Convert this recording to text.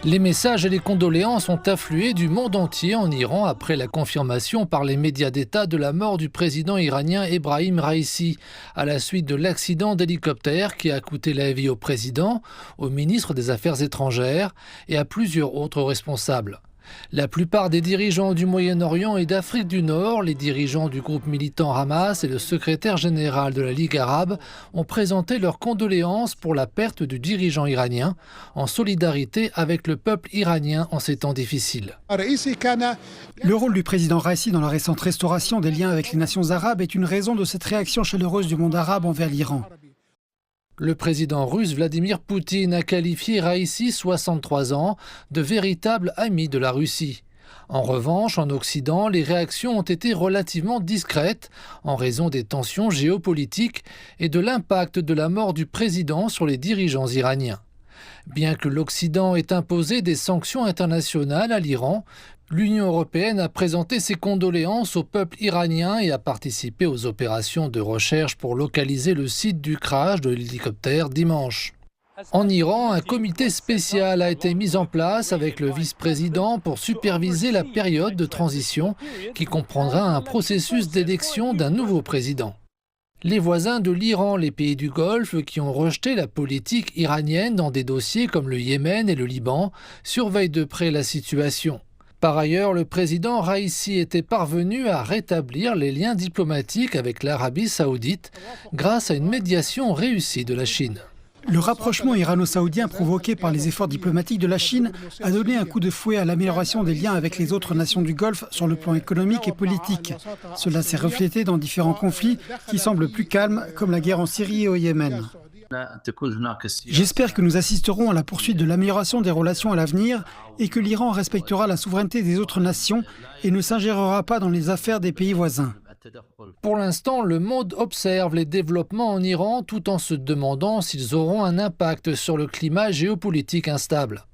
Les messages et les condoléances ont afflué du monde entier en Iran après la confirmation par les médias d'État de la mort du président iranien Ebrahim Raïssi, à la suite de l'accident d'hélicoptère qui a coûté la vie au président, au ministre des Affaires étrangères et à plusieurs autres responsables. La plupart des dirigeants du Moyen-Orient et d'Afrique du Nord, les dirigeants du groupe militant Hamas et le secrétaire général de la Ligue arabe ont présenté leurs condoléances pour la perte du dirigeant iranien, en solidarité avec le peuple iranien en ces temps difficiles. Le rôle du président Raïssi dans la récente restauration des liens avec les nations arabes est une raison de cette réaction chaleureuse du monde arabe envers l'Iran. Le président russe Vladimir Poutine a qualifié Raïssi, 63 ans, de véritable ami de la Russie. En revanche, en Occident, les réactions ont été relativement discrètes en raison des tensions géopolitiques et de l'impact de la mort du président sur les dirigeants iraniens. Bien que l'Occident ait imposé des sanctions internationales à l'Iran, l'Union européenne a présenté ses condoléances au peuple iranien et a participé aux opérations de recherche pour localiser le site du crash de l'hélicoptère dimanche. En Iran, un comité spécial a été mis en place avec le vice-président pour superviser la période de transition qui comprendra un processus d'élection d'un nouveau président. Les voisins de l'Iran, les pays du Golfe, qui ont rejeté la politique iranienne dans des dossiers comme le Yémen et le Liban, surveillent de près la situation. Par ailleurs, le président Raïssi était parvenu à rétablir les liens diplomatiques avec l'Arabie saoudite grâce à une médiation réussie de la Chine. Le rapprochement irano-saoudien provoqué par les efforts diplomatiques de la Chine a donné un coup de fouet à l'amélioration des liens avec les autres nations du Golfe sur le plan économique et politique. Cela s'est reflété dans différents conflits qui semblent plus calmes, comme la guerre en Syrie et au Yémen. J'espère que nous assisterons à la poursuite de l'amélioration des relations à l'avenir et que l'Iran respectera la souveraineté des autres nations et ne s'ingérera pas dans les affaires des pays voisins. Pour l'instant, le monde observe les développements en Iran tout en se demandant s'ils auront un impact sur le climat géopolitique instable.